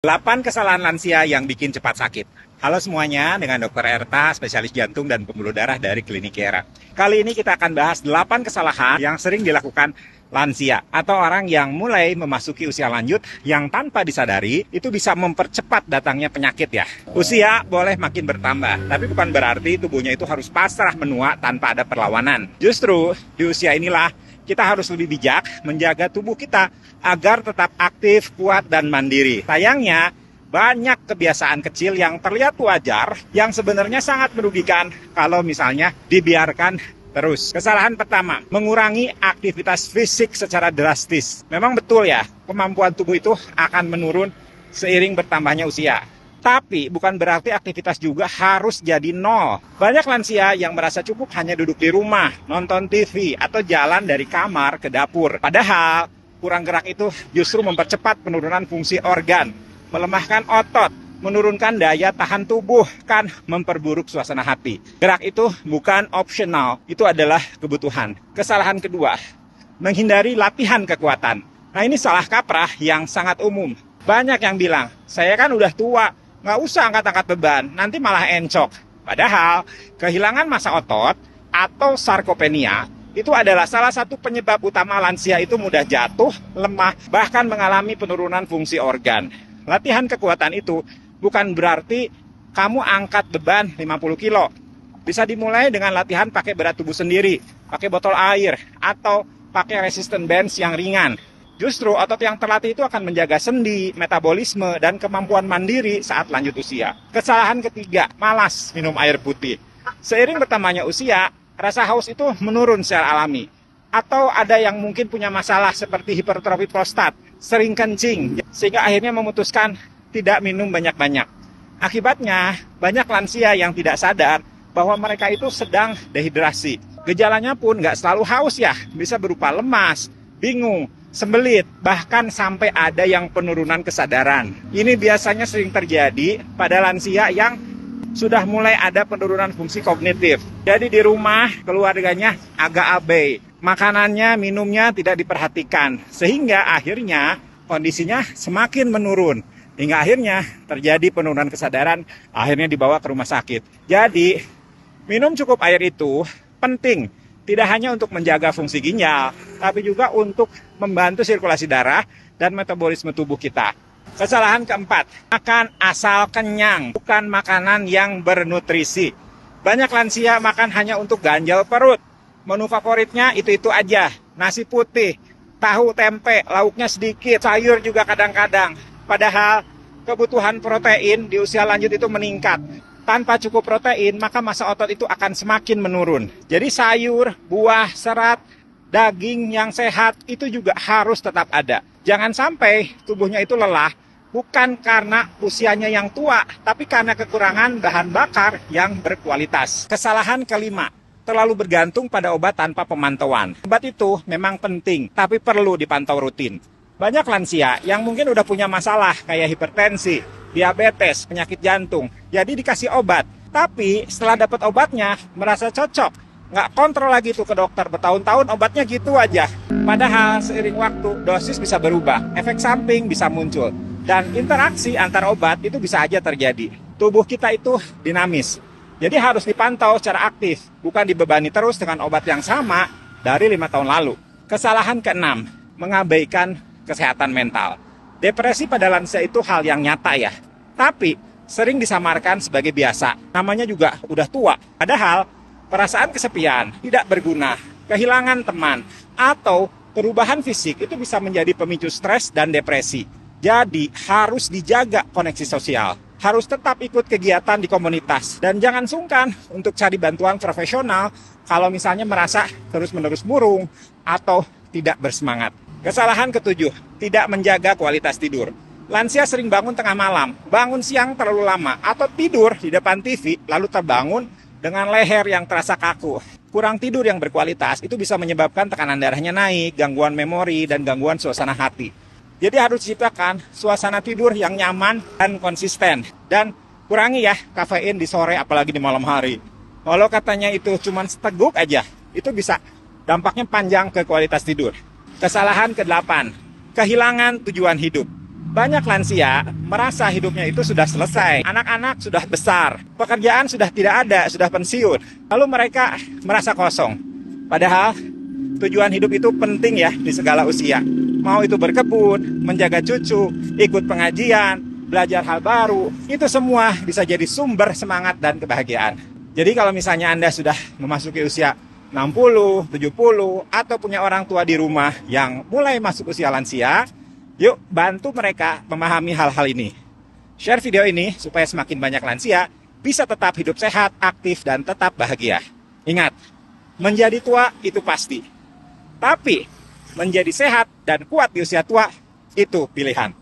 8 kesalahan lansia yang bikin cepat sakit. Halo semuanya, dengan Dr. Erta, spesialis jantung dan pembuluh darah dari Klinik Kiera. Kali ini kita akan bahas 8 kesalahan yang sering dilakukan lansia atau orang yang mulai memasuki usia lanjut yang tanpa disadari itu bisa mempercepat datangnya penyakit ya. Usia boleh makin bertambah, tapi bukan berarti tubuhnya itu harus pasrah menua tanpa ada perlawanan. Justru di usia inilah kita harus lebih bijak menjaga tubuh kita agar tetap aktif, kuat, dan mandiri. Sayangnya, banyak kebiasaan kecil yang terlihat wajar yang sebenarnya sangat merugikan kalau misalnya dibiarkan terus. Kesalahan pertama, mengurangi aktivitas fisik secara drastis. Memang betul ya, kemampuan tubuh itu akan menurun seiring bertambahnya usia. Tapi bukan berarti aktivitas juga harus jadi nol. Banyak lansia yang merasa cukup hanya duduk di rumah, nonton TV, atau jalan dari kamar ke dapur. Padahal, kurang gerak itu justru mempercepat penurunan fungsi organ, melemahkan otot, menurunkan daya tahan tubuh, kan memperburuk suasana hati. Gerak itu bukan opsional, itu adalah kebutuhan. Kesalahan kedua, menghindari latihan kekuatan. Nah ini salah kaprah yang sangat umum. Banyak yang bilang, saya kan udah tua, nggak usah angkat-angkat beban, nanti malah encok. Padahal, kehilangan massa otot atau sarkopenia itu adalah salah satu penyebab utama lansia itu mudah jatuh, lemah, bahkan mengalami penurunan fungsi organ. Latihan kekuatan itu bukan berarti kamu angkat beban 50 kilo. Bisa dimulai dengan latihan pakai berat tubuh sendiri, pakai botol air, atau pakai resistance bands yang ringan. Justru otot yang terlatih itu akan menjaga sendi, metabolisme, dan kemampuan mandiri saat lanjut usia. Kesalahan ketiga, malas minum air putih. Seiring bertambahnya usia, rasa haus itu menurun secara alami. Atau ada yang mungkin punya masalah seperti hipertrofi prostat, sering kencing, sehingga akhirnya memutuskan tidak minum banyak-banyak. Akibatnya, banyak lansia yang tidak sadar bahwa mereka itu sedang dehidrasi. Gejalanya pun nggak selalu haus ya, bisa berupa lemas, bingung, sembelit, bahkan sampai ada yang penurunan kesadaran. Ini biasanya sering terjadi pada lansia yang sudah mulai ada penurunan fungsi kognitif. Jadi di rumah keluarganya agak abai, makanannya, minumnya tidak diperhatikan, sehingga akhirnya kondisinya semakin menurun. Hingga akhirnya terjadi penurunan kesadaran, akhirnya dibawa ke rumah sakit. Jadi minum cukup air itu penting. Tidak hanya untuk menjaga fungsi ginjal, tapi juga untuk membantu sirkulasi darah dan metabolisme tubuh kita. Kesalahan keempat, makan asal kenyang, bukan makanan yang bernutrisi. Banyak lansia makan hanya untuk ganjal perut. Menu favoritnya itu-itu aja, nasi putih, tahu tempe, lauknya sedikit, sayur juga kadang-kadang. Padahal kebutuhan protein di usia lanjut itu meningkat. Tanpa cukup protein, maka massa otot itu akan semakin menurun. Jadi sayur, buah, serat, daging yang sehat itu juga harus tetap ada. Jangan sampai tubuhnya itu lelah, bukan karena usianya yang tua, tapi karena kekurangan bahan bakar yang berkualitas. Kesalahan kelima, terlalu bergantung pada obat tanpa pemantauan. Obat itu memang penting, tapi perlu dipantau rutin. Banyak lansia yang mungkin udah punya masalah kayak hipertensi, diabetes, penyakit jantung, jadi dikasih obat. Tapi setelah dapat obatnya, merasa cocok. Nggak kontrol lagi tuh ke dokter, bertahun-tahun obatnya gitu aja. Padahal seiring waktu, dosis bisa berubah, efek samping bisa muncul. Dan interaksi antar obat itu bisa aja terjadi. Tubuh kita itu dinamis. Jadi harus dipantau secara aktif, bukan dibebani terus dengan obat yang sama dari 5 tahun lalu. Kesalahan keenam, mengabaikan kesehatan mental. Depresi pada lansia itu hal yang nyata ya, tapi sering disamarkan sebagai biasa. Namanya juga udah tua. Padahal perasaan kesepian, tidak berguna, kehilangan teman, atau perubahan fisik itu bisa menjadi pemicu stres dan depresi. Jadi harus dijaga koneksi sosial. Harus tetap ikut kegiatan di komunitas. Dan jangan sungkan untuk cari bantuan profesional kalau misalnya merasa terus-menerus murung atau tidak bersemangat. Kesalahan ketujuh, tidak menjaga kualitas tidur. Lansia sering bangun tengah malam, bangun siang terlalu lama, atau tidur di depan TV lalu terbangun dengan leher yang terasa kaku. Kurang tidur yang berkualitas itu bisa menyebabkan tekanan darahnya naik, gangguan memori, dan gangguan suasana hati. Jadi harus diciptakan suasana tidur yang nyaman dan konsisten. Dan kurangi ya kafein di sore apalagi di malam hari. Walau katanya itu cuma seteguk aja, itu bisa dampaknya panjang ke kualitas tidur. Kesalahan ke-8, kehilangan tujuan hidup. Banyak lansia merasa hidupnya itu sudah selesai. Anak-anak sudah besar, pekerjaan sudah tidak ada, sudah pensiun. Lalu mereka merasa kosong. Padahal tujuan hidup itu penting ya di segala usia. Mau itu berkebun, menjaga cucu, ikut pengajian, belajar hal baru, itu semua bisa jadi sumber semangat dan kebahagiaan. Jadi kalau misalnya Anda sudah memasuki usia 60, 70, atau punya orang tua di rumah yang mulai masuk usia lansia, yuk bantu mereka memahami hal-hal ini. Share video ini supaya semakin banyak lansia bisa tetap hidup sehat, aktif, dan tetap bahagia. Ingat, menjadi tua itu pasti. Tapi menjadi sehat dan kuat di usia tua itu pilihan.